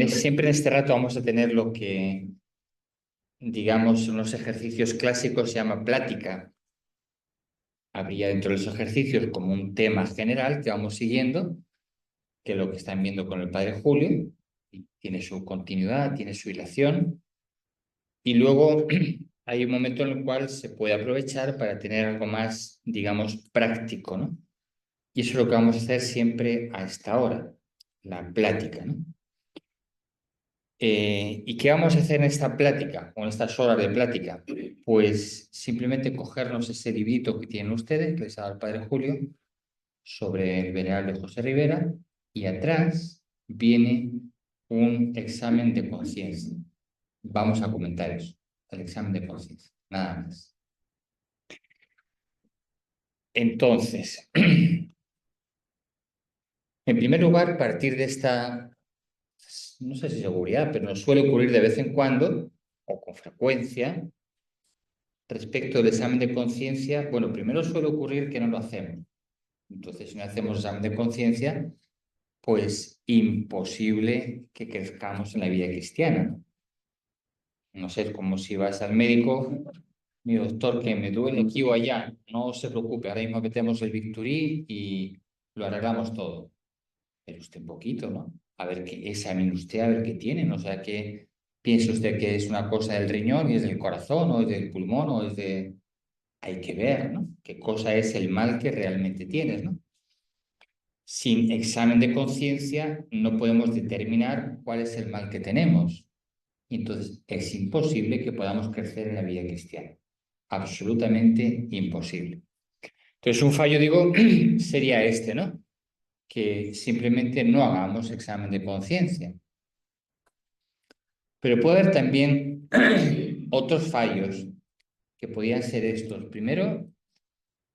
Siempre en este rato vamos a tener lo que, digamos, en los ejercicios clásicos se llama plática. Habría dentro de los ejercicios como un tema general que vamos siguiendo, que es lo que están viendo con el padre Julio, y tiene su continuidad, tiene su hilación, y luego hay un momento en el cual se puede aprovechar para tener algo más, digamos, práctico, ¿no? Y eso es lo que vamos a hacer siempre a esta hora, la plática, ¿no? ¿Y qué vamos a hacer en esta plática o en estas horas de plática? Pues simplemente cogernos ese librito que tienen ustedes, que les ha dado el padre Julio, sobre el venerable José Rivera, y atrás viene un examen de conciencia. Vamos a comentar eso, el examen de conciencia, nada más. Entonces, en primer lugar, partir de esta, no sé si seguridad, pero nos suele ocurrir de vez en cuando, o con frecuencia. Respecto al examen de conciencia, bueno, primero suele ocurrir que no lo hacemos. Entonces, si no hacemos examen de conciencia, pues imposible que crezcamos en la vida cristiana, ¿no? No sé, es como si vas al médico, mi doctor, que me duele aquí o allá, no se preocupe, ahora mismo metemos el Bisturí y lo arreglamos todo. Pero usted un poquito, ¿no? A ver qué examine usted, a ver qué tiene, ¿no? O sea, que piense usted que es una cosa del riñón y es del corazón o es del pulmón o es de... Hay que ver, ¿no? ¿Qué cosa es el mal que realmente tienes, ¿no? Sin examen de conciencia no podemos determinar cuál es el mal que tenemos. Y entonces es imposible que podamos crecer en la vida cristiana. Absolutamente imposible. Entonces un fallo, digo, sería este, ¿no? Que simplemente no hagamos examen de conciencia. Pero puede haber también otros fallos que podrían ser estos. Primero,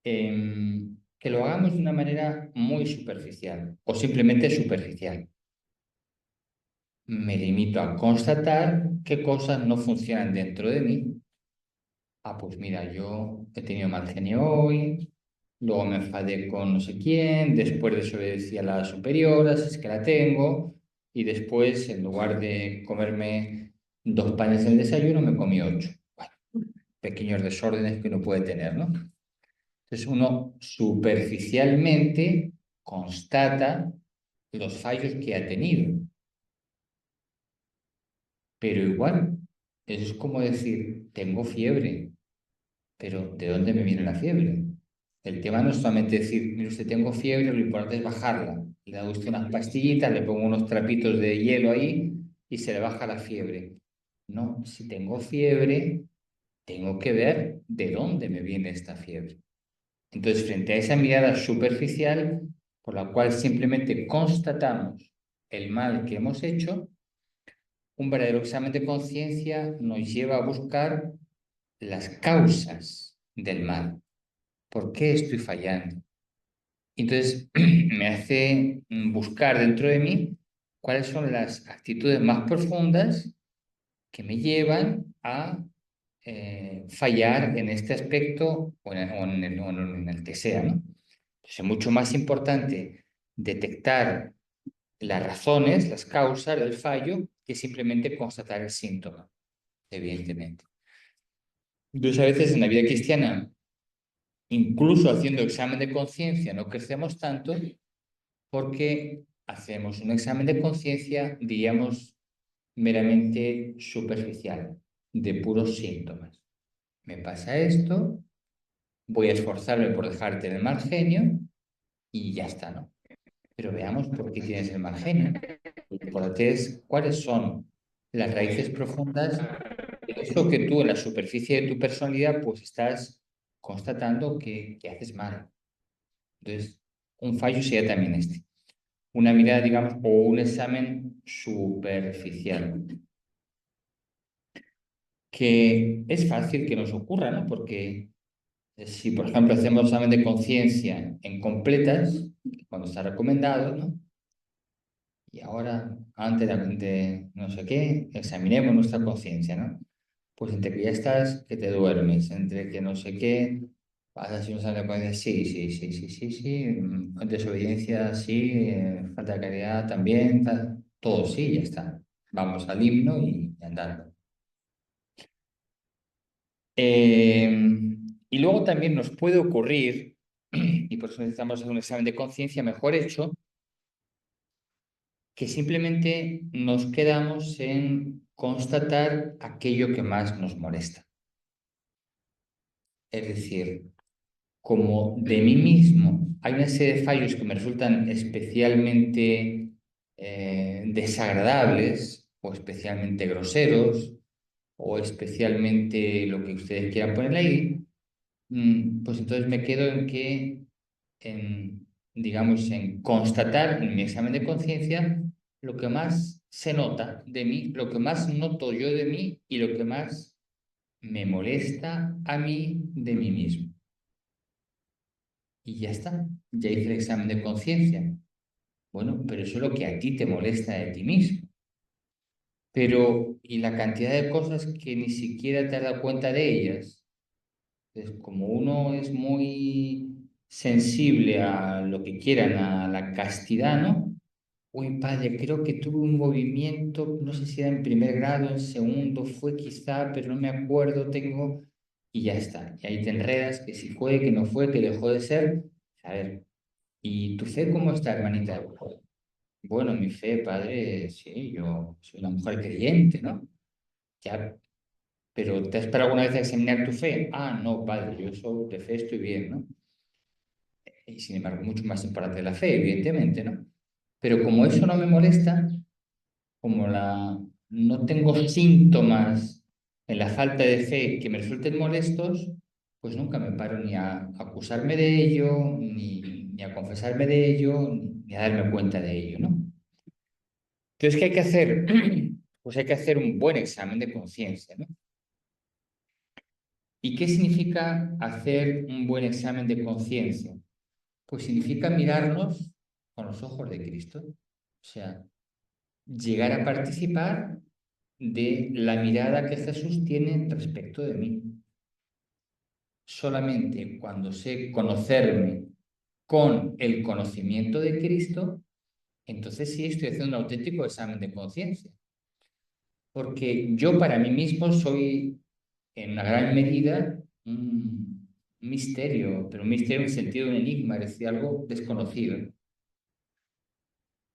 que lo hagamos de una manera muy superficial o simplemente superficial. Me limito a constatar qué cosas no funcionan dentro de mí. Ah, pues mira, yo he tenido mal genio hoy, luego me enfadé con no sé quién, después desobedecí a la superiora, si es que la tengo, y después, en lugar de comerme 2 panes en el desayuno, me comí 8. Bueno, pequeños desórdenes que uno puede tener, ¿no? Entonces uno superficialmente constata los fallos que ha tenido, pero igual, eso es como decir, tengo fiebre, pero ¿de dónde me viene la fiebre? El tema no es solamente decir, mire usted, tengo fiebre, lo importante es bajarla. Le da usted unas pastillitas, le pongo unos trapitos de hielo ahí y se le baja la fiebre. No, si tengo fiebre, tengo que ver de dónde me viene esta fiebre. Entonces, frente a esa mirada superficial, por la cual simplemente constatamos el mal que hemos hecho, un verdadero examen de conciencia nos lleva a buscar las causas del mal. ¿Por qué estoy fallando? Entonces, me hace buscar dentro de mí cuáles son las actitudes más profundas que me llevan a fallar en este aspecto o en el que sea, ¿no? Entonces, es mucho más importante detectar las razones, las causas del fallo, que simplemente constatar el síntoma, evidentemente. Entonces, a veces en la vida cristiana, incluso haciendo examen de conciencia, no crecemos tanto porque hacemos un examen de conciencia, diríamos, meramente superficial, de puros síntomas. Me pasa esto, voy a esforzarme por dejarte en el mal genio y ya está, ¿no? Pero veamos por qué tienes el mal genio. Lo importante es cuáles son las raíces profundas de eso que tú en la superficie de tu personalidad pues estás constatando que haces mal. Entonces, un fallo sería también este. Una mirada, digamos, o un examen superficial. Que es fácil que nos ocurra, ¿no? Porque si, por ejemplo, hacemos examen de conciencia en completas, cuando está recomendado, ¿no? Y ahora, antes de no sé qué, examinemos nuestra conciencia, ¿no? Pues entre que ya estás, que te duermes, entre que no sé qué, vas a hacer un examen de conciencia, sí, sí, sí, sí, sí, sí, desobediencia, sí, falta de caridad también, tal. Todo sí, ya está. Vamos al himno y andando. Y luego también nos puede ocurrir, y por eso necesitamos hacer un examen de conciencia mejor hecho, que simplemente nos quedamos en constatar aquello que más nos molesta. Es decir, como de mí mismo hay una serie de fallos que me resultan especialmente desagradables o especialmente groseros o especialmente lo que ustedes quieran poner ahí, pues entonces me quedo en que, digamos, en constatar en mi examen de conciencia lo que más se nota de mí, lo que más noto yo de mí y lo que más me molesta a mí de mí mismo. Y ya está, ya hice el examen de conciencia. Bueno, pero eso es lo que a ti te molesta de ti mismo. Pero, ¿y la cantidad de cosas que ni siquiera te has dado cuenta de ellas? Pues como uno es muy sensible a lo que quieran, a la castidad, ¿no? Uy, padre, creo que tuve un movimiento, no sé si era en primer grado, en segundo, fue quizá, pero no me acuerdo, tengo... Y ya está. Y ahí te enredas, que si fue, que no fue, que dejó de ser. A ver, ¿y tu fe cómo está, hermanita? Bueno, mi fe, padre, sí, yo soy una mujer creyente, ¿no? Ya, pero ¿te has parado alguna vez a examinar tu fe? Ah, no, padre, yo soy de fe estoy bien, ¿no? Y sin embargo, mucho más importante la fe, evidentemente, ¿no? Pero como eso no me molesta, como no tengo síntomas en la falta de fe que me resulten molestos, pues nunca me paro ni a acusarme de ello, ni a confesarme de ello, ni a darme cuenta de ello, ¿no? Entonces, ¿qué hay que hacer? Pues hay que hacer un buen examen de conciencia, ¿no? ¿Y qué significa hacer un buen examen de conciencia? Pues significa mirarnos con los ojos de Cristo. O sea, llegar a participar de la mirada que Jesús tiene respecto de mí. Solamente cuando sé conocerme con el conocimiento de Cristo, entonces sí estoy haciendo un auténtico examen de conciencia. Porque yo para mí mismo soy en una gran medida un misterio, pero un misterio en el sentido de un enigma, es decir, algo desconocido.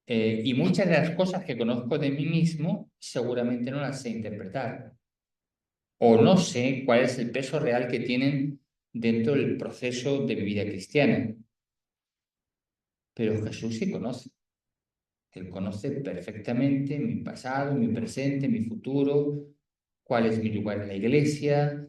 Y muchas de las cosas que conozco de mí mismo seguramente no las sé interpretar. O no sé cuál es el peso real que tienen dentro del proceso de mi vida cristiana. Pero Jesús sí conoce. Él conoce perfectamente mi pasado, mi presente, mi futuro, cuál es mi lugar en la iglesia,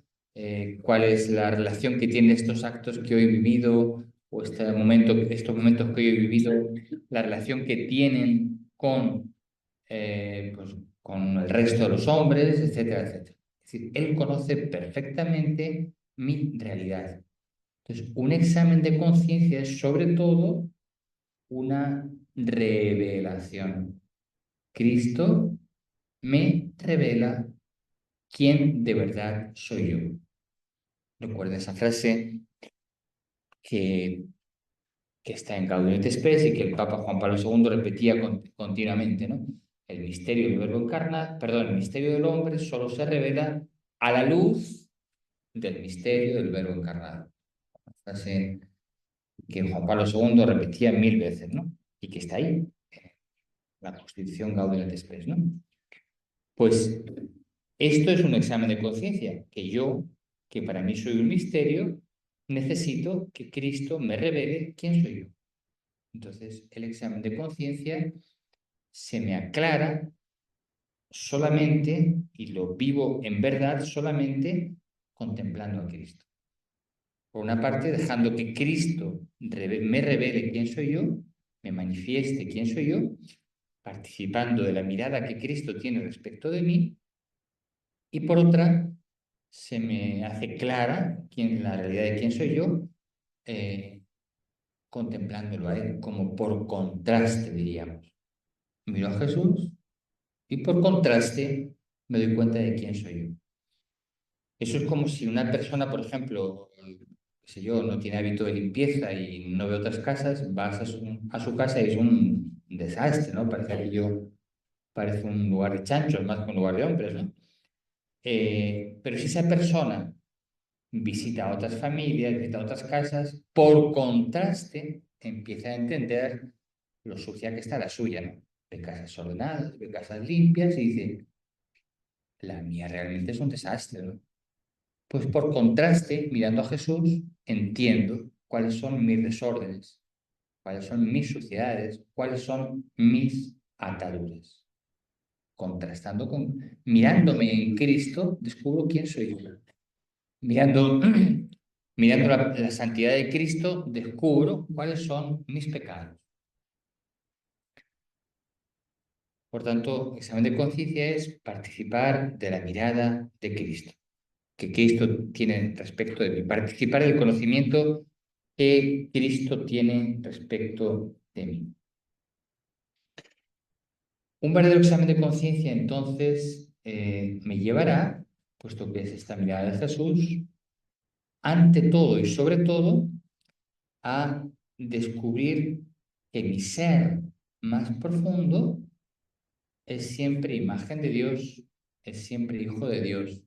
cuál es la relación que tienen estos actos que hoy he vivido o estos momentos que hoy he vivido, la relación que tienen pues, con el resto de los hombres, etcétera, etcétera. Es decir, él conoce perfectamente mi realidad. Entonces, un examen de conciencia es sobre todo una revelación. Cristo me revela quién de verdad soy yo. Recuerda esa frase que, que está en Gaudium et Spes y que el Papa Juan Pablo II repetía continuamente, ¿no? El misterio del verbo encarnado, perdón, el misterio del hombre solo se revela a la luz del misterio del verbo encarnado. Una frase que Juan Pablo II repetía 1000 veces, ¿no? Y que está ahí, la Constitución Gaudium et Spes, ¿no? Pues esto es un examen de conciencia, que yo, que para mí soy un misterio, necesito que Cristo me revele quién soy yo. Entonces, el examen de conciencia se me aclara solamente, y lo vivo en verdad solamente contemplando a Cristo. Por una parte, dejando que Cristo me revele quién soy yo, me manifieste quién soy yo, participando de la mirada que Cristo tiene respecto de mí, y por otra, se me hace clara la realidad de quién soy yo, eh, contemplándolo a Él, como por contraste, diríamos. Miro a Jesús y por contraste me doy cuenta de quién soy yo. Eso es como si una persona, por ejemplo, qué sé yo, no tiene hábito de limpieza y no ve otras casas, vas a su casa y es un desastre, ¿no? Parece que yo parece un lugar de chanchos más que un lugar de hombres, ¿no? Pero si esa persona visita a otras familias, visita a otras casas, por contraste empieza a entender lo sucia que está la suya, ¿no? Ve casas ordenadas, ve casas limpias y dice, la mía realmente es un desastre, ¿no? Pues por contraste, mirando a Jesús, entiendo cuáles son mis desórdenes, cuáles son mis suciedades, cuáles son mis ataduras. Contrastando con, mirándome en Cristo, descubro quién soy yo. Mirando, mirando la santidad de Cristo, descubro cuáles son mis pecados. Por tanto, examen de conciencia es participar de la mirada de Cristo, que Cristo tiene respecto de mí, participar del conocimiento que Cristo tiene respecto de mí. Un verdadero examen de conciencia, entonces, me llevará, puesto que es esta mirada de Jesús, ante todo y sobre todo, a descubrir que mi ser más profundo es siempre imagen de Dios, es siempre hijo de Dios.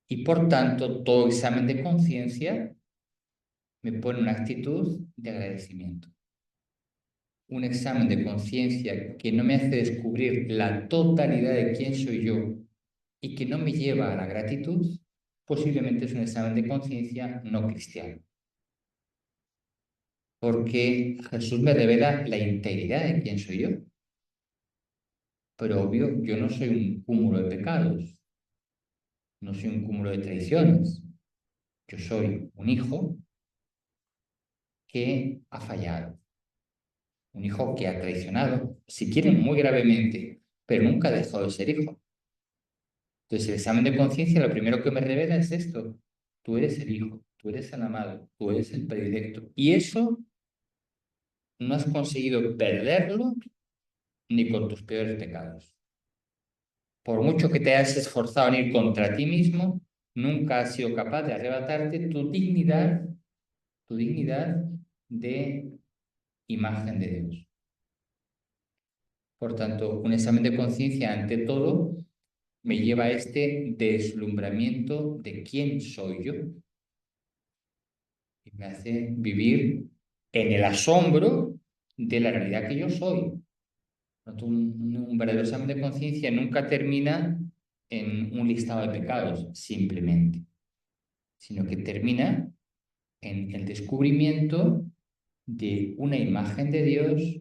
Y por tanto, todo examen de conciencia me pone una actitud de agradecimiento. Un examen de conciencia que no me hace descubrir la totalidad de quién soy yo y que no me lleva a la gratitud, posiblemente es un examen de conciencia no cristiano. Porque Jesús me revela la integridad de quién soy yo. Pero obvio, yo no soy un cúmulo de pecados, no soy un cúmulo de traiciones. Yo soy un hijo que ha fallado, un hijo que ha traicionado, si quieren muy gravemente, pero nunca ha dejado de ser hijo. Entonces el examen de conciencia lo primero que me revela es esto. Tú eres el hijo, tú eres el amado, tú eres el predilecto. Y eso no has conseguido perderlo ni con tus peores pecados. Por mucho que te hayas esforzado en ir contra ti mismo, nunca has sido capaz de arrebatarte tu dignidad de imagen de Dios. Por tanto, un examen de conciencia, ante todo, me lleva a este deslumbramiento de quién soy yo. Y me hace vivir en el asombro de la realidad que yo soy. Por tanto, un verdadero examen de conciencia nunca termina en un listado de pecados, simplemente, sino que termina en el descubrimiento de una imagen de Dios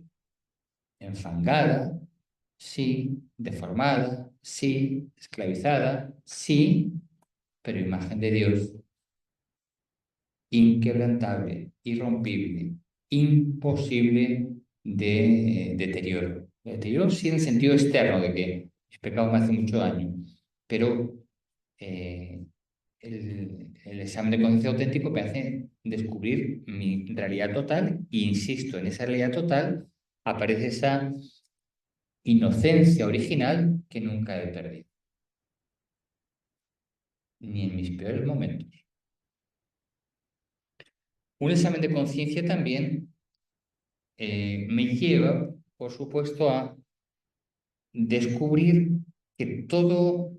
enfangada, sí, deformada, sí, esclavizada, sí, pero imagen de Dios inquebrantable, irrompible, imposible de deterioro. Deterioro sí en el sentido externo de que mis pecados me hacen mucho daño, pero eh, el examen de conciencia auténtico me hace descubrir mi realidad total e insisto, en esa realidad total aparece esa inocencia original que nunca he perdido, ni en mis peores momentos. Un examen de conciencia también me lleva, por supuesto, a descubrir que todo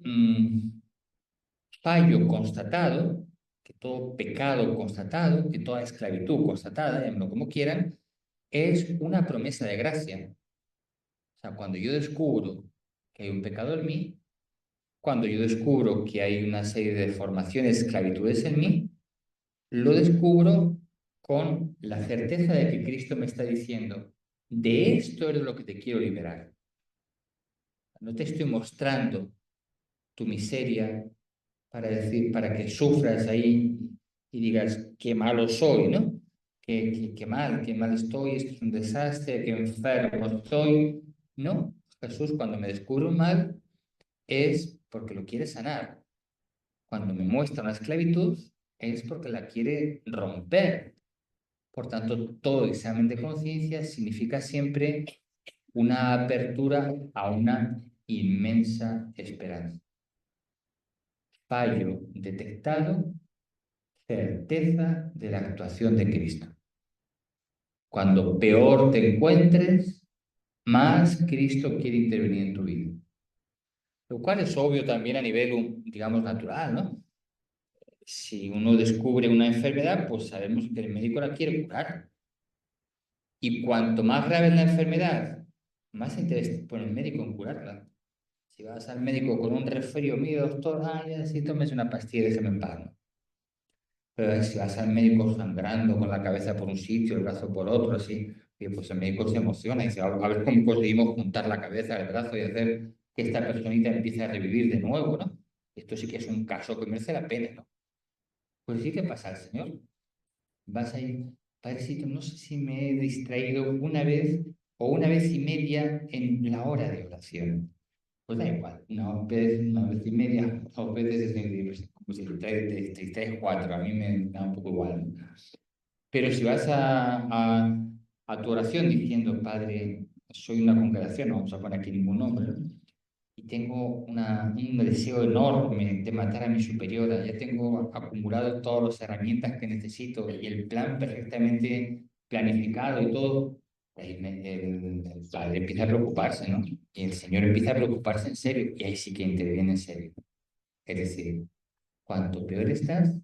fallo constatado, que todo pecado constatado, que toda esclavitud constatada, llámenlo como quieran, es una promesa de gracia. O sea, cuando yo descubro que hay un pecado en mí, cuando yo descubro que hay una serie de deformaciones, esclavitudes en mí, lo descubro con la certeza de que Cristo me está diciendo, de esto es de lo que te quiero liberar. No te estoy mostrando tu miseria para que sufras ahí y digas, qué malo soy, ¿no? Qué mal estoy, esto es un desastre, qué enfermo estoy. No, Jesús cuando me descubre un mal es porque lo quiere sanar. Cuando me muestra una esclavitud es porque la quiere romper. Por tanto, todo examen de conciencia significa siempre una apertura a una inmensa esperanza. Fallo detectado, certeza de la actuación de Cristo. Cuando peor te encuentres, más Cristo quiere intervenir en tu vida. Lo cual es obvio también a nivel, digamos, natural, ¿no? Si uno descubre una enfermedad, pues sabemos que el médico la quiere curar. Y cuanto más grave es la enfermedad, más interés pone el médico en curarla. Si vas al médico con un resfrío, mire, doctor, ya sí, tómese una pastilla, déjeme en paz, ¿no? Pero si vas al médico sangrando con la cabeza por un sitio, el brazo por otro, así, y pues el médico se emociona y dice, a ver cómo conseguimos juntar la cabeza, el brazo y hacer que esta personita empiece a revivir de nuevo, ¿no? Esto sí que es un caso que merece la pena, ¿no? Pues sí que pasa al Señor. Vas a ir, Padrecito, no sé si me he distraído una vez o una vez y media en la hora de oración. Pues da igual, una vez y media, dos veces es como si te distraes cuatro, a mí me da un poco igual, ¿no? Pero si vas a tu oración diciendo, Padre, soy una congregación, no vamos a poner aquí ningún nombre, ¿no? Y tengo un deseo enorme de matar a mi superiora, ya tengo acumulado todas las herramientas que necesito y el plan perfectamente planificado y todo, ahí el padre empieza a preocuparse, ¿no? Y el Señor empieza a preocuparse en serio, y ahí sí que interviene en serio. Es decir, cuanto peor estás,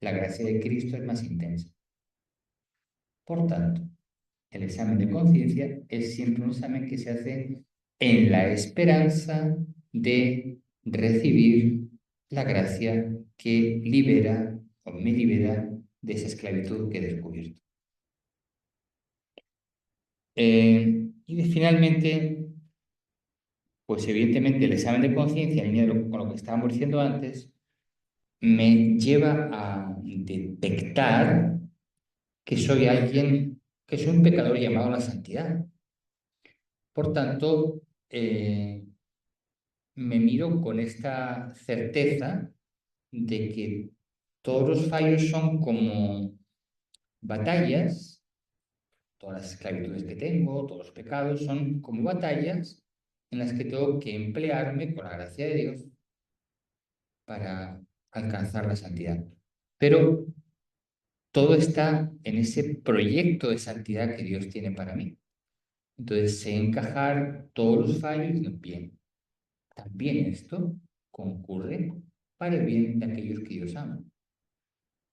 la gracia de Cristo es más intensa. Por tanto, el examen de conciencia es siempre un examen que se hace en la esperanza de recibir la gracia que libera o me libera de esa esclavitud que he descubierto. Finalmente, pues evidentemente el examen de conciencia, en línea con lo que estábamos diciendo antes, me lleva a detectar que soy alguien, que soy un pecador llamado a la santidad. Por tanto, me miro con esta certeza de que todos los fallos son como batallas, todas las esclavitudes que tengo, todos los pecados son como batallas en las que tengo que emplearme con la gracia de Dios para alcanzar la santidad. Pero todo está en ese proyecto de santidad que Dios tiene para mí. Entonces, sé encajar todos los fallos y digo, bien, también esto concurre para el bien de aquellos que Dios ama.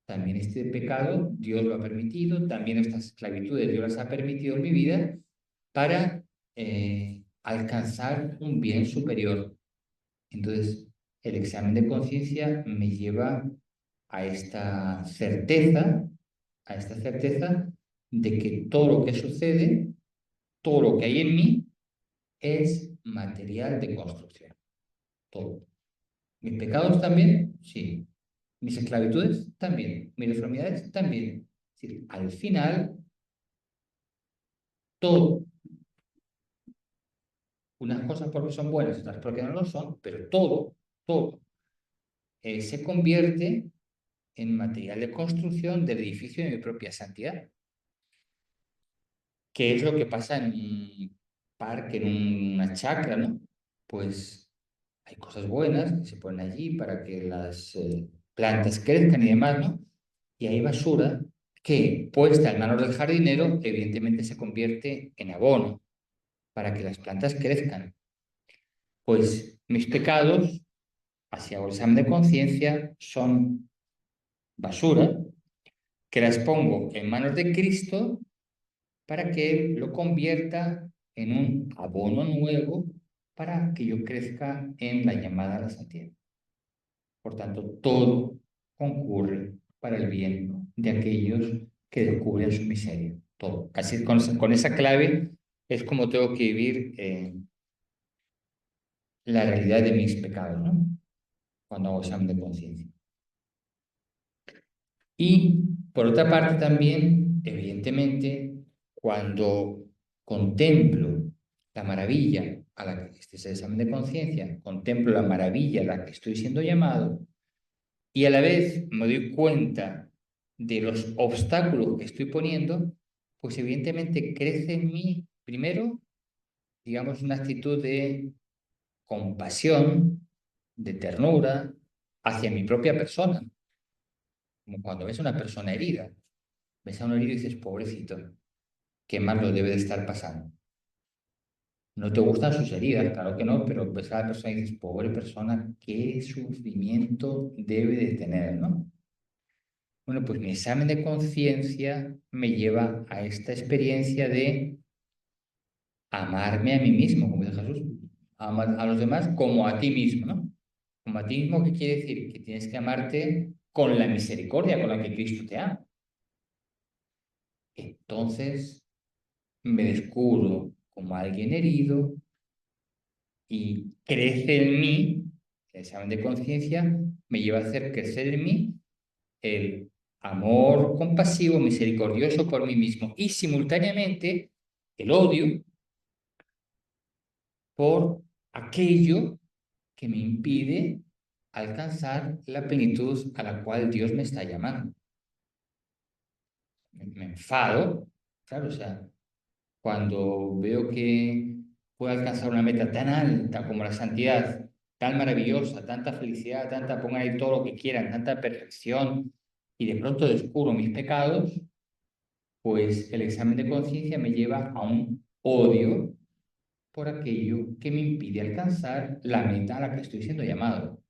También este pecado Dios lo ha permitido, también estas esclavitudes Dios las ha permitido en mi vida para alcanzar un bien superior. Entonces, el examen de conciencia me lleva a a esta certeza de que todo lo que sucede, todo lo que hay en mí, es material de construcción. Todo. ¿Mis pecados también? Sí. ¿Mis esclavitudes? También. ¿Mis deformidades? También. Es decir, al final, todo, unas cosas porque son buenas, otras porque no lo son, pero todo, se convierte en material de construcción del edificio de mi propia santidad. ¿Qué es lo que pasa en un parque, en una chacra, ¿no? Pues hay cosas buenas que se ponen allí para que las plantas crezcan y demás, ¿no? Y hay basura que, puesta en manos del jardinero, evidentemente se convierte en abono para que las plantas crezcan. Pues mis pecados, hacia el examen de conciencia, son basura que las pongo en manos de Cristo para que Él lo convierta en un abono nuevo para que yo crezca en la llamada a la santidad. Por tanto, todo concurre para el bien de aquellos que descubren su miseria. Todo. Así con esa clave es como tengo que vivir la realidad de mis pecados, ¿no? Cuando hago examen de conciencia. Y por otra parte también, evidentemente, cuando contemplo la maravilla a la que este es el examen de conciencia, contemplo la maravilla a la que estoy siendo llamado y a la vez me doy cuenta de los obstáculos que estoy poniendo, pues evidentemente crece en mí, primero, digamos, una actitud de compasión, de ternura hacia mi propia persona, como cuando ves a una persona herida. Ves a un herido y dices, pobrecito, qué mal lo debe de estar pasando. No te gustan sus heridas, claro que no, pero ves a la persona y dices, pobre persona, qué sufrimiento debe de tener, ¿no? Bueno, pues mi examen de conciencia me lleva a esta experiencia de amarme a mí mismo, como dice Jesús, amar a los demás como a ti mismo, ¿no? Como a ti mismo, ¿qué quiere decir? Que tienes que amarte con la misericordia con la que Cristo te ama. Entonces me descubro como alguien herido y crece en mí, el examen de conciencia me lleva a hacer crecer en mí el amor compasivo, misericordioso por mí mismo y simultáneamente el odio por aquello que me impide alcanzar la plenitud a la cual Dios me está llamando. Me enfado, claro, o sea, cuando veo que puedo alcanzar una meta tan alta como la santidad, tan maravillosa, tanta felicidad, tanta, pongan ahí todo lo que quieran, tanta perfección, y de pronto descubro mis pecados, pues el examen de conciencia me lleva a un odio por aquello que me impide alcanzar la meta a la que estoy siendo llamado.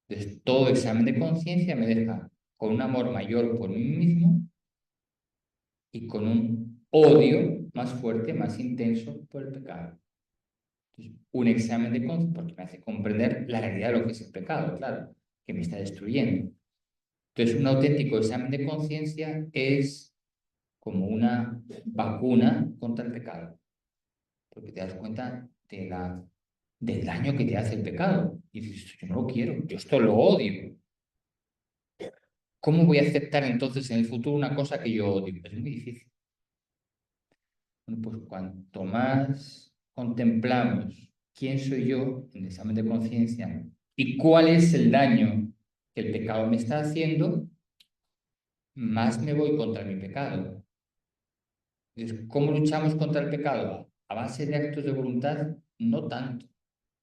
Entonces, todo examen de conciencia me deja con un amor mayor por mí mismo y con un odio más fuerte, más intenso por el pecado. Entonces, un examen de conciencia, porque me hace comprender la realidad de lo que es el pecado, claro, que me está destruyendo. Entonces, un auténtico examen de conciencia es como una vacuna contra el pecado, porque te das cuenta del daño que te hace el pecado. Y dices, yo no lo quiero, yo esto lo odio. ¿Cómo voy a aceptar entonces en el futuro una cosa que yo odio? Es muy difícil. Bueno, pues cuanto más contemplamos quién soy yo en el examen de conciencia y cuál es el daño que el pecado me está haciendo, más me voy contra mi pecado. Entonces, ¿cómo luchamos contra el pecado? ¿A base de actos de voluntad? No tanto,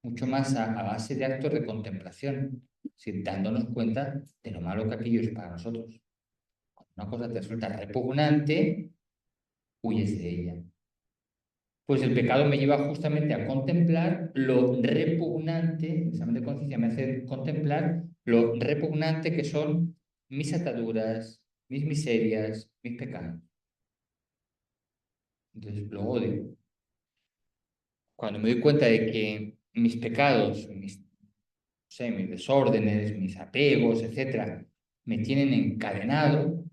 mucho más a base de actos de contemplación, dándonos cuenta de lo malo que aquello es para nosotros. Cuando una cosa te resulta repugnante, huyes de ella. Pues el pecado me lleva justamente a contemplar lo repugnante, el examen de conciencia me hace contemplar lo repugnante que son mis ataduras, mis miserias, mis pecados. Entonces lo odio. Cuando me doy cuenta de que mis pecados, mis, no sé, mis desórdenes, mis apegos, etcétera, me tienen encadenado,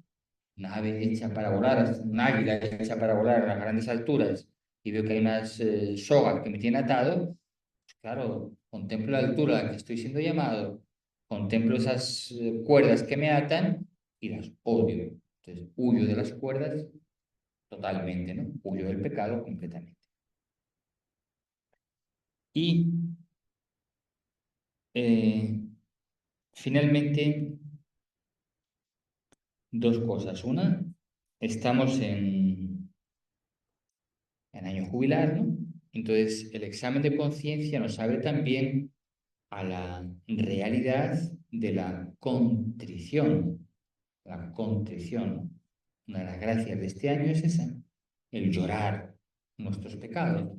una ave hecha para volar, un águila hecha para volar a las grandes alturas, y veo que hay unas sogas que me tienen atado, pues claro, contemplo la altura a la que estoy siendo llamado, contemplo esas cuerdas que me atan y las odio. Entonces, huyo de las cuerdas totalmente, ¿no? Huyo del pecado completamente. Y eh, finalmente, dos cosas. Una, estamos en año jubilar, ¿no? Entonces, el examen de conciencia nos abre también a la realidad de la contrición. La contrición. Una de las gracias de este año es esa, el llorar nuestros pecados.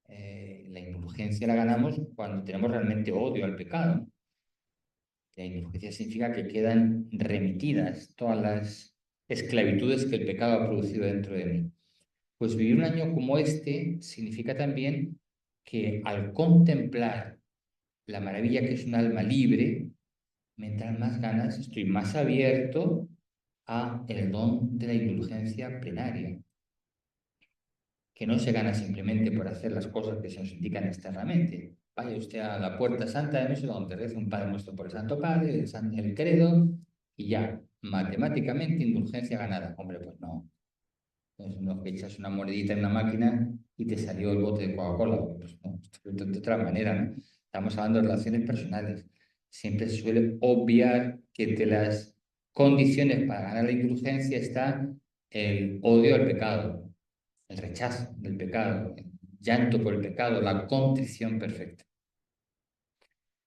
La indulgencia la ganamos cuando tenemos realmente odio al pecado. La indulgencia significa que quedan remitidas todas las esclavitudes que el pecado ha producido dentro de mí. Pues vivir un año como este significa también que al contemplar la maravilla que es un alma libre, me entran más ganas, estoy más abierto a el don de la indulgencia plenaria, que no se gana simplemente por hacer las cosas que se nos indican externamente. Vaya usted a la puerta santa de no sé dónde, reza un Padre Nuestro por el Santo Padre, el credo, y ya, matemáticamente indulgencia ganada. Hombre, pues no. No que echas una monedita en una máquina y te salió el bote de Coca-Cola. Pues no, de otra manera, ¿no? Estamos hablando de relaciones personales. Siempre se suele obviar que entre las condiciones para ganar la indulgencia está el odio al pecado, el rechazo del pecado, el llanto por el pecado, la contrición perfecta.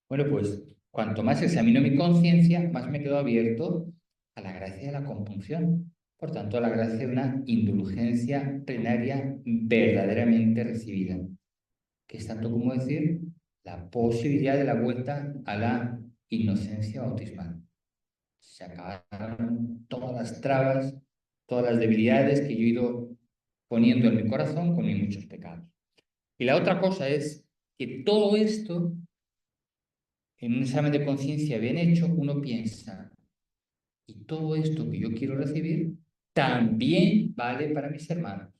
Bueno, pues cuanto más examino mi conciencia, más me quedo abierto a la gracia de la compunción. Por tanto, la gracia es una indulgencia plenaria verdaderamente recibida, que es tanto como decir la posibilidad de la vuelta a la inocencia bautismal. Se acabaron todas las trabas, todas las debilidades que yo he ido poniendo en mi corazón con mis muchos pecados. Y la otra cosa es que todo esto, en un examen de conciencia bien hecho, uno piensa, y todo esto que yo quiero recibir también vale para mis hermanos.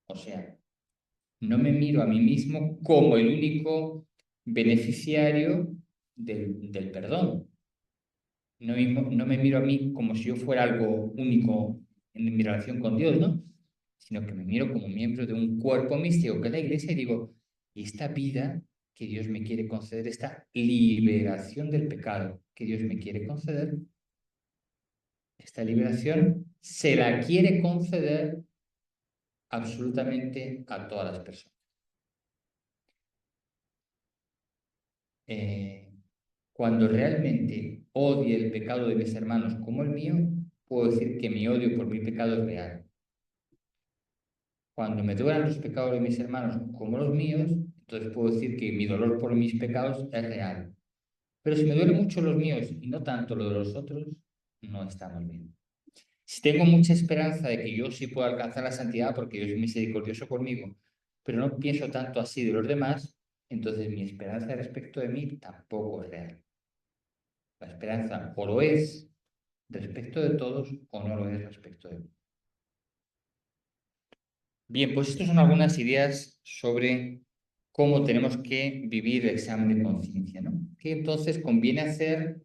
O sea, no me miro a mí mismo como el único beneficiario del perdón. No me miro a mí como si yo fuera algo único en mi relación con Dios, ¿no? Sino que me miro como miembro de un cuerpo místico que es la Iglesia y digo, ¿y esta vida que Dios me quiere conceder, esta liberación del pecado que Dios me quiere conceder, esta liberación se la quiere conceder absolutamente a todas las personas? Eh, Cuando realmente odie el pecado de mis hermanos como el mío, puedo decir que mi odio por mi pecado es real. Cuando me duelan los pecados de mis hermanos como los míos, entonces puedo decir que mi dolor por mis pecados es real. Pero si me duelen mucho los míos y no tanto lo de los otros, no estamos bien. Si tengo mucha esperanza de que yo sí puedo alcanzar la santidad porque Dios es misericordioso conmigo, pero no pienso tanto así de los demás, entonces mi esperanza respecto de mí tampoco es real. La esperanza o lo es respecto de todos o no lo es respecto de mí. Bien, pues estas son algunas ideas sobre cómo tenemos que vivir el examen de conciencia, ¿no? Que entonces conviene hacer,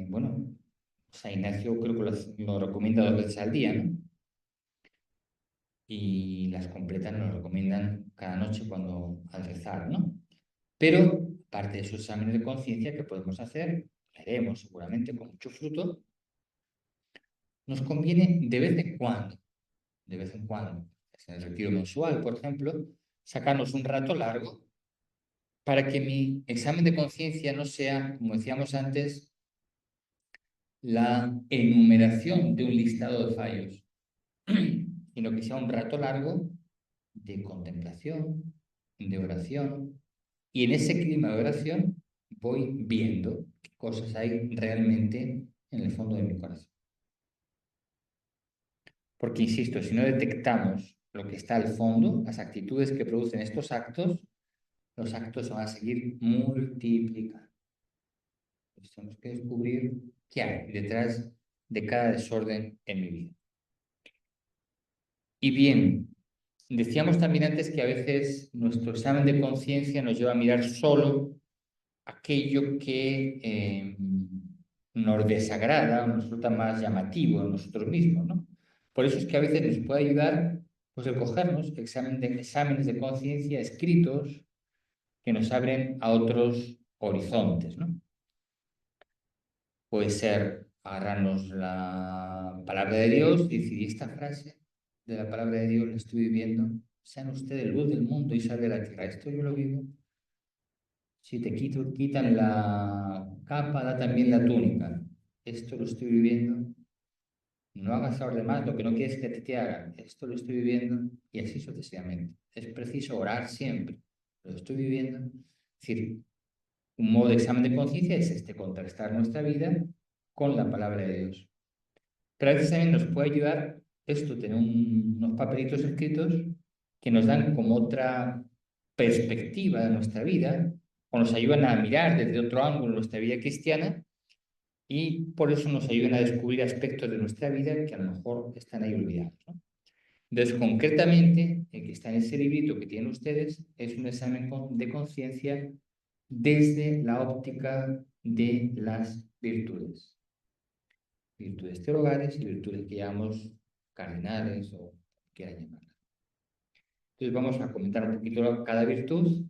bueno, San Ignacio creo que lo recomienda 2 veces al día, ¿no? Y las completas nos recomiendan cada noche cuando al rezar, ¿no? Pero parte de esos exámenes de conciencia que podemos hacer, haremos seguramente con mucho fruto, nos conviene de vez en cuando, en el retiro mensual, por ejemplo, sacarnos un rato largo para que mi examen de conciencia no sea, como decíamos antes, la enumeración de un listado de fallos, sino que sea un rato largo de contemplación, de oración, y en ese clima de oración voy viendo qué cosas hay realmente en el fondo de mi corazón. Porque, insisto, si no detectamos lo que está al fondo, las actitudes que producen estos actos, los actos se van a seguir multiplicando. Entonces, tenemos que descubrir qué hay detrás de cada desorden en mi vida. Y bien, decíamos también antes que a veces nuestro examen de conciencia nos lleva a mirar solo aquello que nos desagrada o nos resulta más llamativo en nosotros mismos, ¿no? Por eso es que a veces nos puede ayudar pues, el cogernos exámenes de conciencia escritos que nos abren a otros horizontes, ¿no? Puede ser agarrarnos la palabra de Dios y decir, esta frase de la palabra de Dios la estoy viviendo, sean ustedes luz del mundo y sal de la tierra. Esto yo lo vivo. Si te quitan la capa, da también la túnica. Esto lo estoy viviendo. No hagas a los demás lo que no quieres que te hagan. Esto lo estoy viviendo y así sucesivamente. Es preciso orar siempre. Lo estoy viviendo. Es decir, un modo de examen de conciencia es este, contrastar nuestra vida con la palabra de Dios. Pero a veces también nos puede ayudar esto, tener unos papelitos escritos que nos dan como otra perspectiva de nuestra vida o nos ayudan a mirar desde otro ángulo nuestra vida cristiana y por eso nos ayudan a descubrir aspectos de nuestra vida que a lo mejor están ahí olvidados, ¿no? Entonces, concretamente, el que está en ese librito que tienen ustedes es un examen de conciencia desde la óptica de las virtudes. Virtudes teologales y virtudes que llamamos cardinales o quieran llamarlas. Entonces vamos a comentar un poquito cada virtud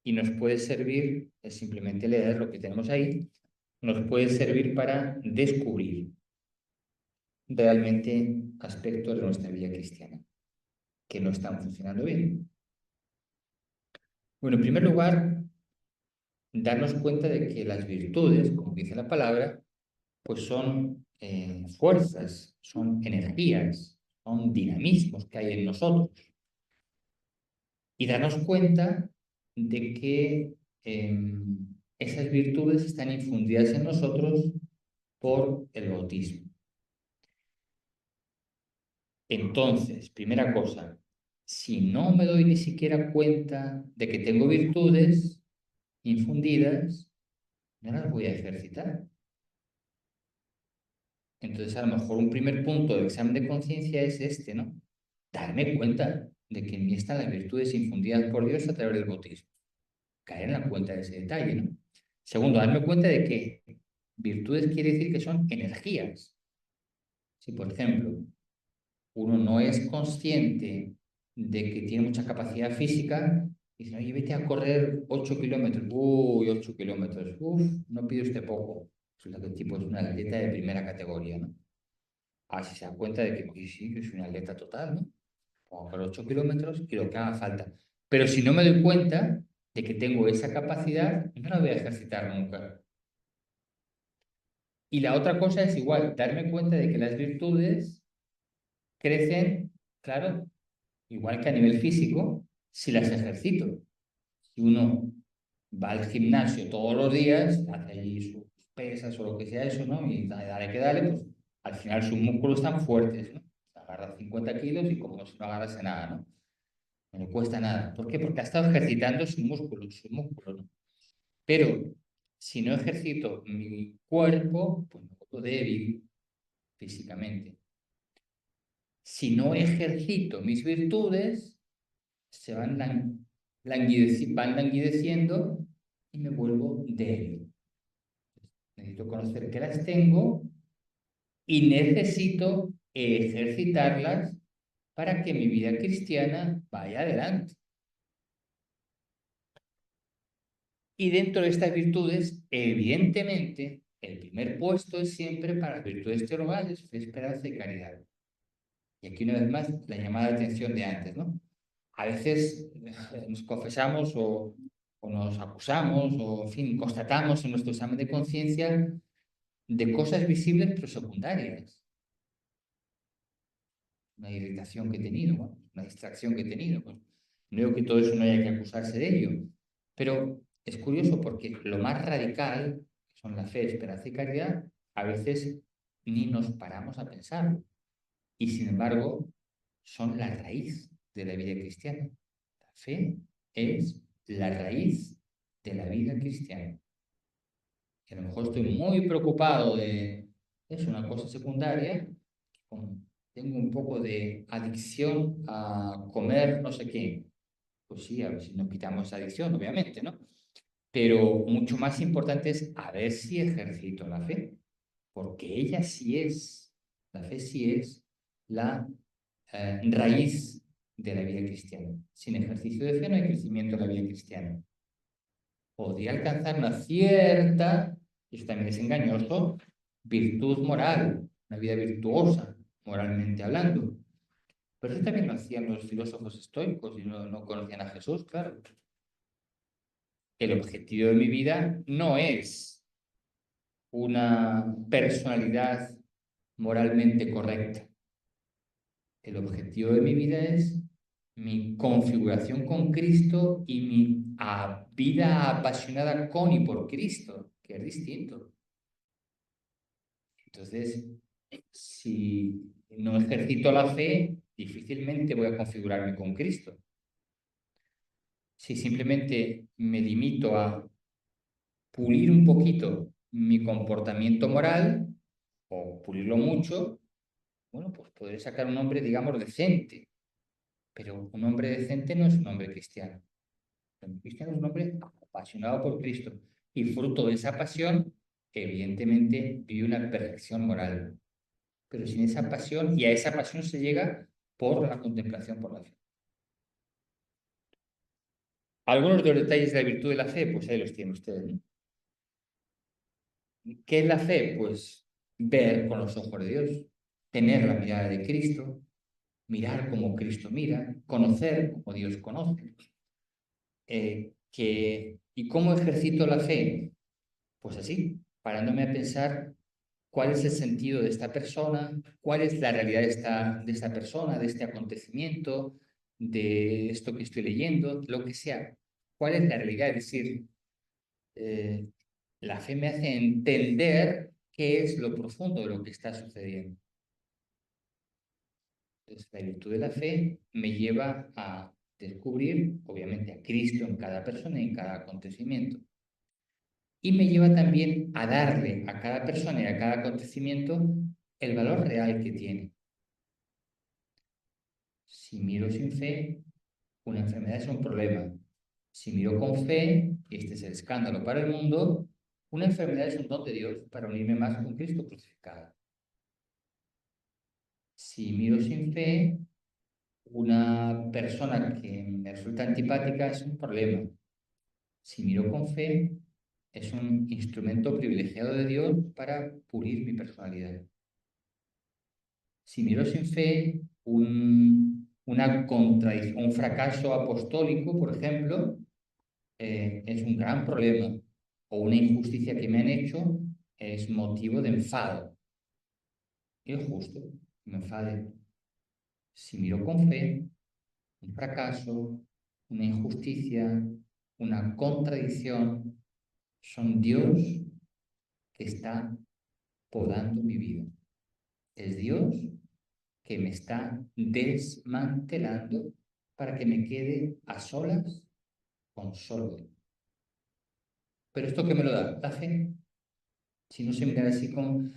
y nos puede servir, es simplemente leer lo que tenemos ahí, nos puede servir para descubrir realmente aspectos de nuestra vida cristiana que no están funcionando bien. Bueno, en primer lugar, darnos cuenta de que las virtudes, como dice la palabra, pues son fuerzas, son energías, son dinamismos que hay en nosotros. Y darnos cuenta de que esas virtudes están infundidas en nosotros por el bautismo. Entonces, primera cosa, si no me doy ni siquiera cuenta de que tengo virtudes infundidas, no las voy a ejercitar. Entonces, a lo mejor un primer punto del examen de conciencia es este, ¿no? Darme cuenta de que en mí están las virtudes infundidas por Dios a través del bautismo. Caer en la cuenta de ese detalle, ¿no? Segundo, darme cuenta de que virtudes quiere decir que son energías. Si, por ejemplo, uno no es consciente de que tiene mucha capacidad física, dice, oye, vete a correr 8 kilómetros. Uy, 8 kilómetros. Uf, no pide usted poco. Resulta que el tipo es un atleta de primera categoría, ¿no? Así se da cuenta de que sí, que soy un atleta total, ¿no? Puedo correr 8 kilómetros y lo que haga falta. Pero si no me doy cuenta de que tengo esa capacidad, no la voy a ejercitar nunca. Y la otra cosa es igual, darme cuenta de que las virtudes crecen, claro, igual que a nivel físico, si las ejercito. Si uno va al gimnasio todos los días, hace allí sus pesas o lo que sea eso, ¿no? Y dale que dale, pues al final sus músculos están fuertes, ¿no? Agarra 50 kilos y como si no agarrase nada, ¿no? No le cuesta nada. ¿Por qué? Porque ha estado ejercitando sus músculos, ¿no? Pero si no ejercito mi cuerpo, pues me vuelvo débil físicamente. Si no ejercito mis virtudes, se van, van languideciendo y me vuelvo débil. Necesito conocer que las tengo y necesito ejercitarlas para que mi vida cristiana vaya adelante. Y dentro de estas virtudes, evidentemente, el primer puesto es siempre para las virtudes teologales, fe, esperanza y caridad. Y aquí una vez más la llamada de atención de antes, ¿no? A veces nos confesamos o nos acusamos o, en fin, constatamos en nuestro examen de conciencia de cosas visibles pero secundarias. Una irritación que he tenido, bueno, una distracción que he tenido. Pues, no digo que todo eso no haya que acusarse de ello, pero es curioso porque lo más radical, que son la fe, esperanza y caridad, a veces ni nos paramos a pensarlo. Y sin embargo, son la raíz de la vida cristiana. La fe es la raíz de la vida cristiana. Que a lo mejor estoy muy preocupado de, es una cosa secundaria, tengo un poco de adicción a comer no sé qué. Pues sí, a ver si nos quitamos esa adicción, obviamente, ¿no? Pero mucho más importante es a ver si ejercito la fe, porque ella sí es, la fe sí es la raíz de la vida cristiana. Sin ejercicio de fe no hay crecimiento en la vida cristiana. Podría alcanzar una cierta, y eso también es engañoso, virtud moral, una vida virtuosa, moralmente hablando. Pero eso también lo hacían los filósofos estoicos y no conocían a Jesús, claro. El objetivo de mi vida no es una personalidad moralmente correcta. El objetivo de mi vida es mi configuración con Cristo y mi vida apasionada con y por Cristo, que es distinto. Entonces, si no ejercito la fe, difícilmente voy a configurarme con Cristo. Si simplemente me limito a pulir un poquito mi comportamiento moral, o pulirlo mucho, bueno, pues podré sacar un hombre, digamos, decente. Pero un hombre decente no es un hombre cristiano. Un cristiano es un hombre apasionado por Cristo. Y fruto de esa pasión, evidentemente, vive una perfección moral. Pero sin esa pasión, y a esa pasión se llega por la contemplación por la fe. Algunos de los detalles de la virtud de la fe, pues ahí los tienen ustedes, ¿no? ¿Qué es la fe? Pues ver con los ojos de Dios, tener la mirada de Cristo, mirar como Cristo mira, conocer como Dios conoce. ¿Y cómo ejercito la fe? Pues así, parándome a pensar cuál es el sentido de esta persona, cuál es la realidad de esta persona, de este acontecimiento, de esto que estoy leyendo, lo que sea. ¿Cuál es la realidad? Es decir, eh, la fe me hace entender qué es lo profundo de lo que está sucediendo. Entonces, la virtud de la fe me lleva a descubrir, obviamente, a Cristo en cada persona y en cada acontecimiento. Y me lleva también a darle a cada persona y a cada acontecimiento el valor real que tiene. Si miro sin fe, una enfermedad es un problema. Si miro con fe, y este es el escándalo para el mundo, una enfermedad es un don de Dios para unirme más con Cristo crucificado. Si miro sin fe, una persona que me resulta antipática es un problema. Si miro con fe, es un instrumento privilegiado de Dios para pulir mi personalidad. Si miro sin fe, una contradicción, un fracaso apostólico, por ejemplo, es un gran problema. O una injusticia que me han hecho es motivo de enfado. Y es justo que me enfade. Si miro con fe, un fracaso, una injusticia, una contradicción, son Dios que está podando mi vida. Es Dios que me está desmantelando para que me quede a solas con solo Él. Pero esto que me lo da la fe. Si no se mira así como...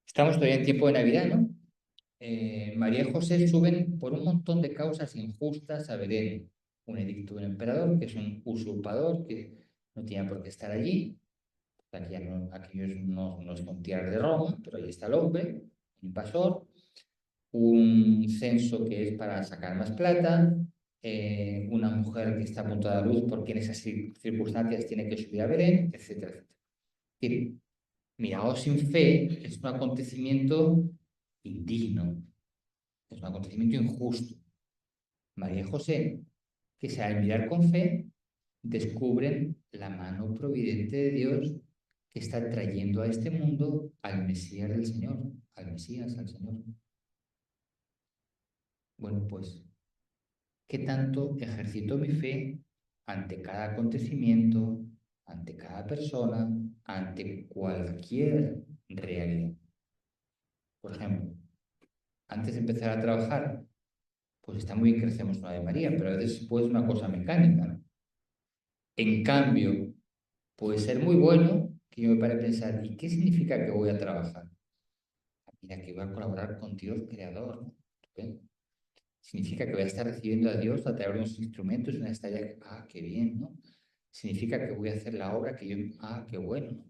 Estamos todavía en tiempo de Navidad, ¿no? María y José suben por un montón de causas injustas a Belén. Un edicto del emperador, que es un usurpador, que no tiene por qué estar allí. Aquí no, aquellos no son tierras de Roma, pero ahí está el hombre, un invasor. Un censo que es para sacar más plata, una mujer que está a punto de dar luz porque en esas circunstancias tiene que subir a Belén, etcétera, etcétera. Es decir, mirado sin fe es un acontecimiento indigno, es un acontecimiento injusto. María y José, que se al mirar con fe, descubren la mano providente de Dios que está trayendo a este mundo al Mesías del Señor, al Mesías, al Señor. Bueno, pues qué tanto ejercito mi fe ante cada acontecimiento, ante cada persona, ante cualquier realidad. Por ejemplo, antes de empezar a trabajar, pues está muy bien que recemos una de María, pero a veces puede ser una cosa mecánica, ¿no? En cambio, puede ser muy bueno que yo me pare a pensar, ¿y qué significa que voy a trabajar? Mira, que voy a colaborar con Dios creador, ¿no? ¿Ven? Significa que voy a estar recibiendo a Dios a través de unos instrumentos, una estalla. Ah, qué bien, ¿no? Significa que voy a hacer la obra que yo. Ah, qué bueno, ¿no?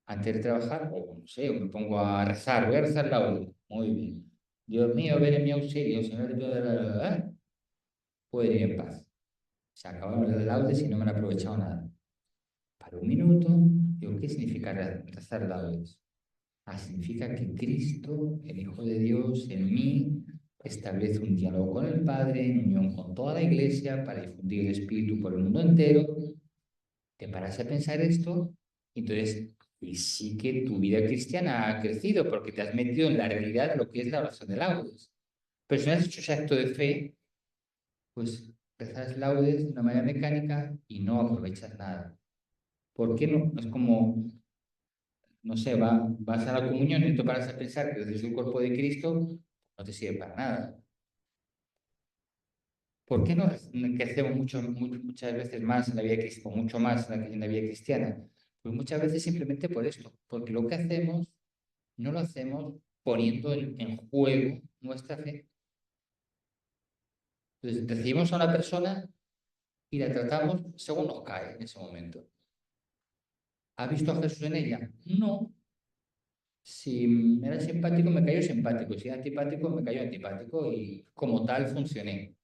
Antes de trabajar, o no sé, o me pongo a rezar, voy a rezar la obra. Muy bien. Dios mío, ven en mi auxilio, Señor, puedo ir en paz. Se acabaron los laudes y no me han aprovechado nada. Para un minuto, digo, ¿qué significa rezar laudes? Ah, significa que Cristo, el Hijo de Dios, en mí, establece un diálogo con el Padre, en unión con toda la Iglesia, para difundir el Espíritu por el mundo entero. Te paras a pensar esto, y entonces, y sí que tu vida cristiana ha crecido, porque te has metido en la realidad de lo que es la oración de laudes. Pero si no has hecho ese acto de fe, pues rezas laudes de una manera mecánica y no aprovechas nada. ¿Por qué no? Es como no sé, vas a la comunión y tú paras a pensar que es el cuerpo de Cristo, no te sirve para nada. ¿Por qué no crecemos muchas veces más en la vida cristiana, o mucho más en la vida cristiana? Pues muchas veces simplemente por esto, porque lo que hacemos no lo hacemos poniendo en juego nuestra fe. Entonces, recibimos a una persona y la tratamos según nos cae en ese momento. ¿Ha visto a Jesús en ella? No. Si era simpático, me cayó simpático. Si era antipático, me cayó antipático y como tal funcioné.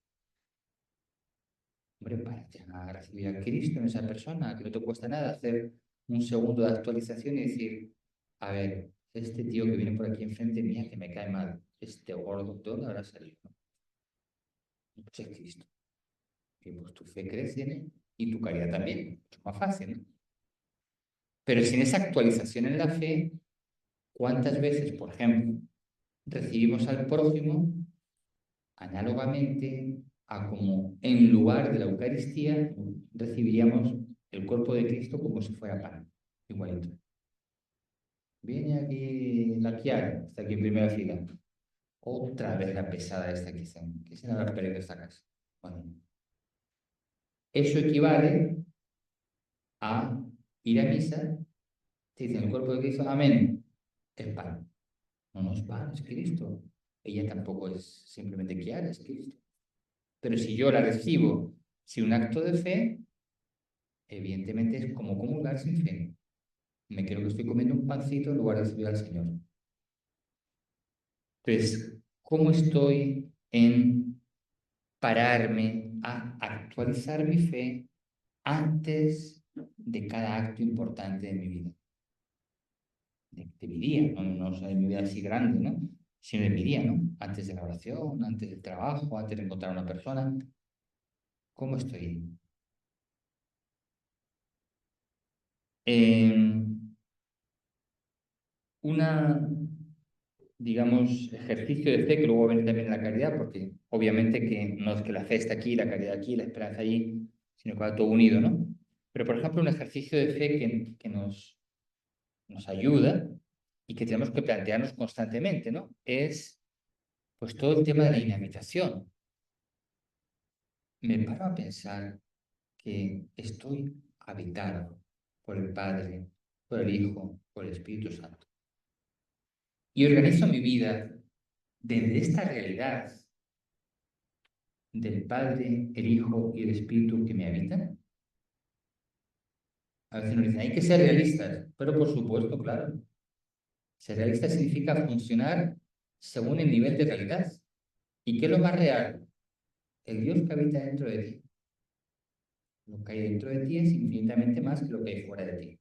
Hombre, párate a recibir a Cristo en esa persona, que no te cuesta nada hacer un segundo de actualización y decir, a ver, este tío que viene por aquí enfrente mía, que me cae mal, este gordo, ¿de dónde habrá salido? ¿No? Pues es Cristo. Y pues tu fe crece en él y tu caridad también, mucho más fácil, ¿no? Pero sin esa actualización en la fe, ¿cuántas veces, por ejemplo, recibimos al prójimo análogamente a como en lugar de la Eucaristía recibiríamos el cuerpo de Cristo como si fuera pan? Igualito. Viene aquí la Kiara, está aquí en primera fila. Otra vez la pesada esta que se habrá perdido esta casa. Bueno, eso equivale a ir a misa, te dicen el cuerpo de Cristo, amén, es pan. No, no es pan, es Cristo. Ella tampoco es simplemente Kiara, es Cristo. Pero si yo la recibo sin un acto de fe, evidentemente es como comulgar sin fe. Me creo que estoy comiendo un pancito en lugar de recibir al Señor. Entonces, ¿cómo estoy en pararme a actualizar mi fe antes de cada acto importante de mi vida? De mi día, no de mi vida así grande, ¿no? Sino de mi día, ¿no? Antes de la oración, antes del trabajo, antes de encontrar a una persona. ¿Cómo estoy? Una, digamos, ejercicio de fe que luego viene también en la caridad, porque obviamente que no es que la fe está aquí, la caridad aquí, la esperanza allí, sino que va todo unido, ¿no? Pero, por ejemplo, un ejercicio de fe que nos ayuda y que tenemos que plantearnos constantemente, ¿no? Es, pues, todo el tema de la inhabitación. Me paro a pensar que estoy habitado por el Padre, por el Hijo, por el Espíritu Santo. Y organizo mi vida desde esta realidad del Padre, el Hijo y el Espíritu que me habitan. A veces nos dicen, hay que ser realistas, pero por supuesto, claro. Ser realista significa funcionar según el nivel de realidad. ¿Y qué es lo más real? El Dios que habita dentro de ti. Lo que hay dentro de ti es infinitamente más que lo que hay fuera de ti.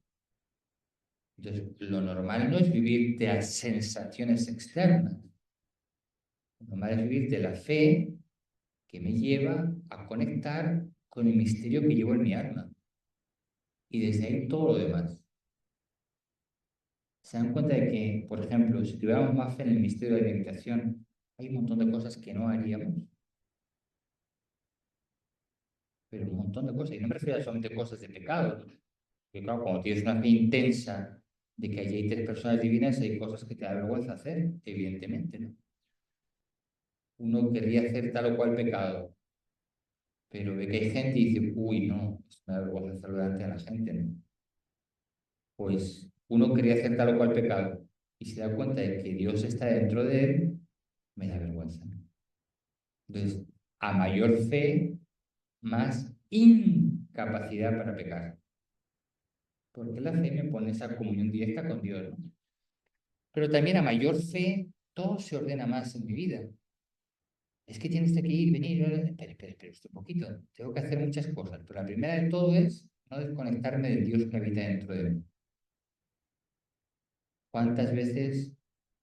Entonces, lo normal no es vivir de las sensaciones externas. Lo normal es vivir de la fe que me lleva a conectar con el misterio que llevo en mi alma. Y desde ahí todo lo demás. Se dan cuenta de que, por ejemplo, si tuviéramos más fe en el misterio de la meditación, hay un montón de cosas que no haríamos, pero un montón de cosas. Y no me refiero a solamente cosas de pecado, porque claro, cuando tienes una fe intensa de que allí hay tres personas divinas, hay cosas que te da vergüenza hacer, evidentemente, ¿no? Uno querría hacer tal o cual pecado, pero ve que hay gente y dice, uy, no, esto me da vergüenza hacerlo delante de la gente, ¿no? Pues uno quería hacer tal o cual pecado y se da cuenta de que Dios está dentro de él, me da vergüenza, ¿no? Entonces, a mayor fe, más incapacidad para pecar. Porque la fe me pone esa comunión directa con Dios, ¿no? Pero también a mayor fe, todo se ordena más en mi vida. Es que tienes que ir, venir, espera, un poquito. Tengo que hacer muchas cosas. Pero la primera de todo es no desconectarme del Dios que habita dentro de mí. ¿Cuántas veces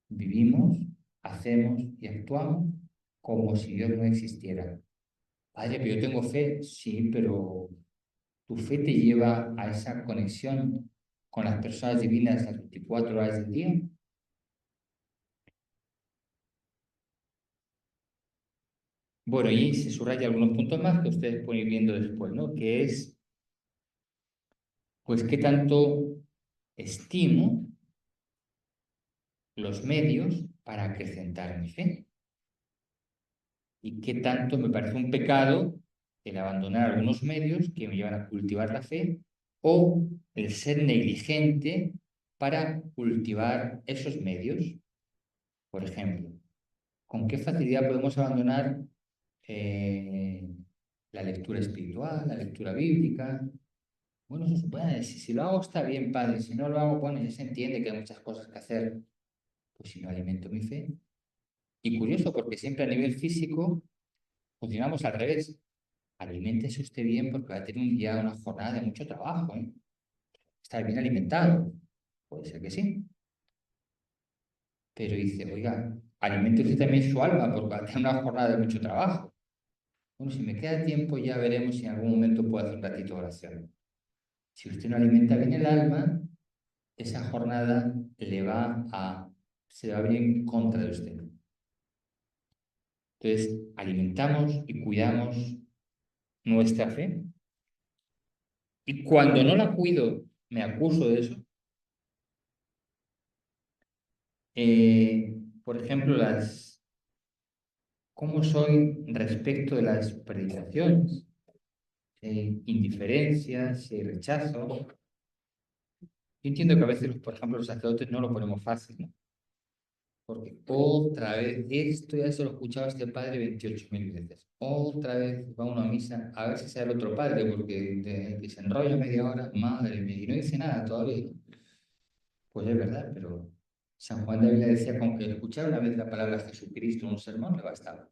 vivimos, hacemos y actuamos como si Dios no existiera? Padre, pero yo tengo fe, sí, pero tu fe te lleva a esa conexión con las personas divinas las 24 horas del día. Bueno, y se subraya algunos puntos más que ustedes pueden ir viendo después, ¿no? Que es, pues, qué tanto estimo los medios para acrecentar mi fe y qué tanto me parece un pecado el abandonar algunos medios que me llevan a cultivar la fe o el ser negligente para cultivar esos medios. Por ejemplo, ¿con qué facilidad podemos abandonar eh, la lectura espiritual, la lectura bíblica? Bueno, eso bueno, si lo hago está bien, padre. Si no lo hago, bueno, ya se entiende que hay muchas cosas que hacer. Pues si no alimento mi fe. Y curioso, porque siempre a nivel físico funcionamos al revés. Aliméntese usted bien porque va a tener un día, una jornada de mucho trabajo, ¿eh? Estar bien alimentado. Puede ser que sí. Pero dice, oiga, alimente usted también su alma porque va a tener una jornada de mucho trabajo. Bueno, si me queda tiempo ya veremos si en algún momento puedo hacer un ratito de oración. Si usted no alimenta bien el alma, esa jornada se le va a venir en contra de usted. Entonces, alimentamos y cuidamos nuestra fe. Y cuando no la cuido, me acuso de eso. Por ejemplo, ¿cómo soy respecto de las predicaciones? Si hay indiferencia, si hay rechazo. Yo entiendo que a veces, por ejemplo, los sacerdotes no lo ponemos fácil, ¿no? Porque otra vez, esto ya se lo escuchaba este padre 28.000 veces. Otra vez va uno a misa, a ver si sea el otro padre, porque que se enrolla media hora, madre mía, y no dice nada todavía. Pues es verdad, pero San Juan de Ávila decía con que escuchar una vez la palabra Jesucristo en un sermón le bastaba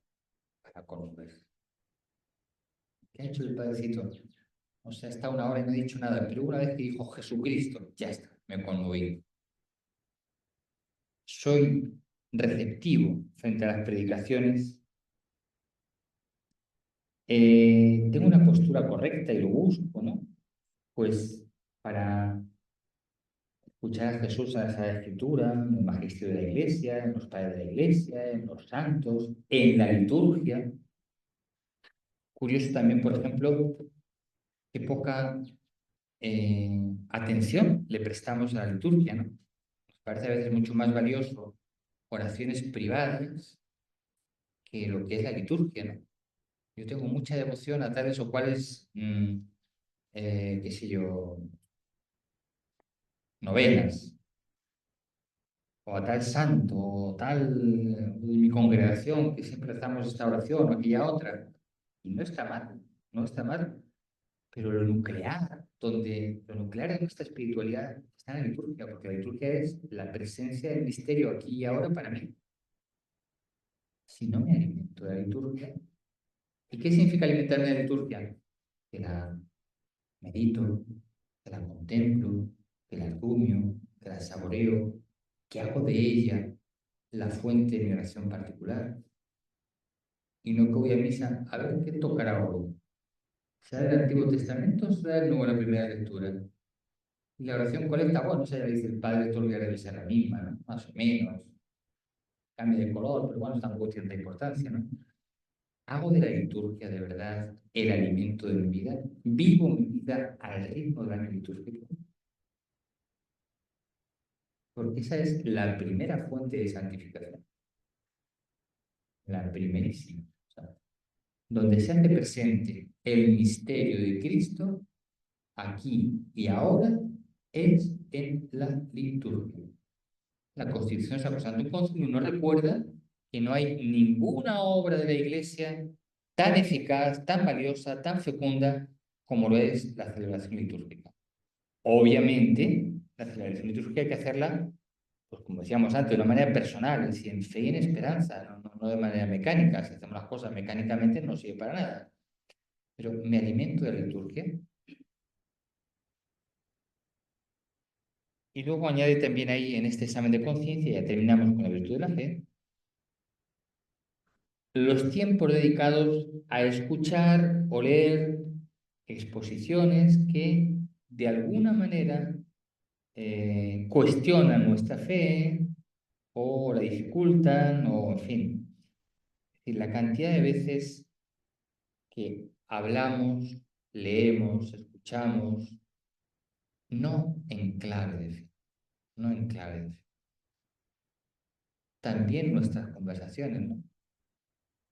para conocer. ¿Qué ha hecho el padrecito? O sea, está una hora y no ha dicho nada, pero una vez que dijo Jesucristo, ya está, me conmoví. Soy receptivo frente a las predicaciones. Tengo una postura correcta y lo busco, ¿no? Pues para escuchar a Jesús en la Sagrada Escritura, en el magisterio de la Iglesia, en los padres de la Iglesia, en los santos, en la liturgia. Curioso también, por ejemplo, qué poca atención le prestamos a la liturgia, ¿no? Nos parece a veces mucho más valioso oraciones privadas que lo que es la liturgia, ¿no? Yo tengo mucha devoción a tales o cuales, qué sé yo, novenas, o a tal santo, o tal de mi congregación, que siempre hacemos esta oración o aquella otra. Y no está mal, no está mal, pero lo nuclear de nuestra espiritualidad está en la liturgia, porque la liturgia es la presencia del misterio aquí y ahora para mí. Si no me alimento de la liturgia, ¿y qué significa alimentarme de la liturgia? Que la medito, que la contemplo, que la rumio, que la saboreo, que hago de ella la fuente de mi oración particular. Y no que voy a misa a ver qué tocará hoy. ¿Será el Antiguo Testamento o será el Nuevo la primera lectura? Y la oración colecta, bueno, esa ya dice el padre, todo el día debe ser la misma, ¿no? Más o menos. Cambia de color, pero bueno, tampoco tiene tanta importancia, ¿no? Hago de la liturgia de verdad el alimento de mi vida. Vivo mi vida al ritmo del año litúrgico. Porque esa es la primera fuente de santificación. La primerísima. O sea, donde se hace presente el misterio de Cristo, aquí y ahora, es en la liturgia. La Constitución Sacrosantum Concilium nos recuerda que no hay ninguna obra de la Iglesia tan eficaz, tan valiosa, tan fecunda como lo es la celebración litúrgica. Obviamente, la celebración litúrgica hay que hacerla, pues como decíamos antes, de una manera personal, es decir, en fe y en esperanza, no de manera mecánica. Si hacemos las cosas mecánicamente no sirve para nada. Pero me alimento de la liturgia. Y luego añade también ahí en este examen de conciencia, ya terminamos con la virtud de la fe, los tiempos dedicados a escuchar o leer exposiciones que de alguna manera cuestionan nuestra fe o la dificultan o en fin. Es decir, la cantidad de veces que hablamos, leemos, escuchamos, no en clave de fe, no en clave de fe. También nuestras conversaciones, ¿no?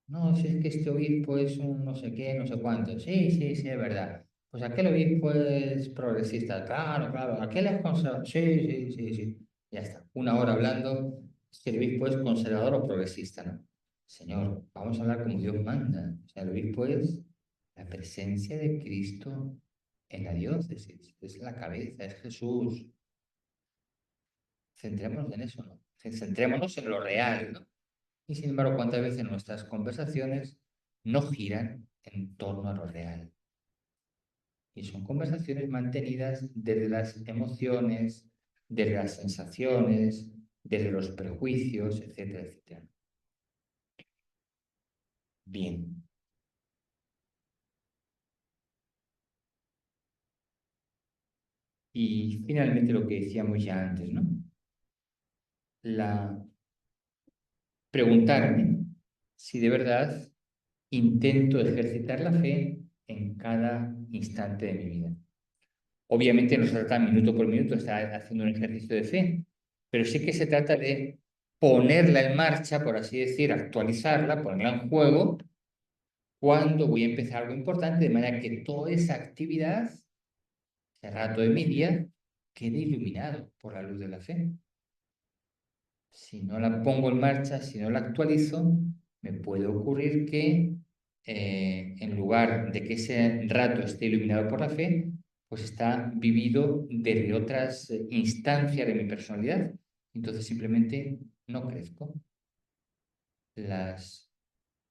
No, si es que este obispo es un no sé qué, no sé cuánto. Sí, sí, sí, es verdad. Pues aquel obispo es progresista. Claro, claro. Aquel es conservador. Sí, sí, sí, sí. Ya está. Una hora hablando si el obispo es conservador o progresista, ¿no? Señor, vamos a hablar como Dios manda. O sea, el obispo es la presencia de Cristo en la diócesis. Es la cabeza, es Jesús. Centrémonos en eso, ¿no? Centrémonos en lo real, ¿no? Y sin embargo, ¿cuántas veces nuestras conversaciones no giran en torno a lo real? Y son conversaciones mantenidas desde las emociones, desde las sensaciones, desde los prejuicios, etcétera, etcétera. Bien. Y finalmente lo que decíamos ya antes, ¿no? Preguntarme si de verdad intento ejercitar la fe en cada instante de mi vida. Obviamente no se trata minuto por minuto de estar haciendo un ejercicio de fe, pero sí que se trata de ponerla en marcha, por así decir, actualizarla, ponerla en juego cuando voy a empezar algo importante, de manera que toda esa actividad, ese rato de mi día, quede iluminado por la luz de la fe. Si no la pongo en marcha, si no la actualizo, me puede ocurrir que en lugar de que ese rato esté iluminado por la fe, pues está vivido desde otras instancias de mi personalidad. Entonces simplemente no crezco. Las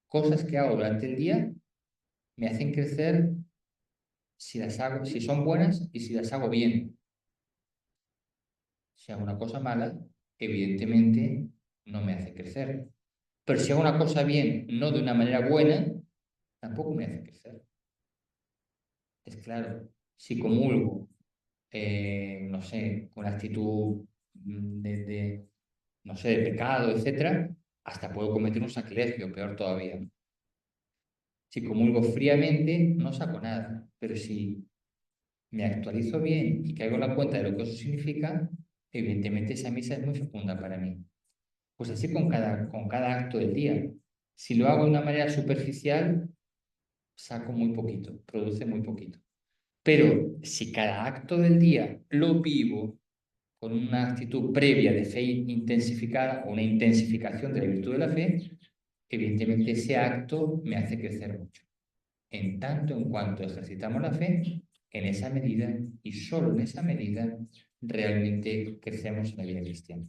cosas que hago durante el día me hacen crecer si las hago, si son buenas y si las hago bien. Si hago una cosa mala, evidentemente no me hace crecer. Pero si hago una cosa bien, no de una manera buena, tampoco me hace crecer. Es claro, si comulgo, no sé, con actitud no sé, de pecado, etcétera, hasta puedo cometer un sacrilegio, peor todavía. Si comulgo fríamente, no saco nada. Pero si me actualizo bien y caigo en la cuenta de lo que eso significa, evidentemente esa misa es muy fecunda para mí. Pues así con cada acto del día. Si lo hago de una manera superficial, saco muy poquito, produce muy poquito. Pero si cada acto del día lo vivo con una actitud previa de fe intensificada o una intensificación de la virtud de la fe, evidentemente ese acto me hace crecer mucho. En tanto en cuanto ejercitamos la fe, en esa medida y solo en esa medida realmente crecemos en la vida cristiana.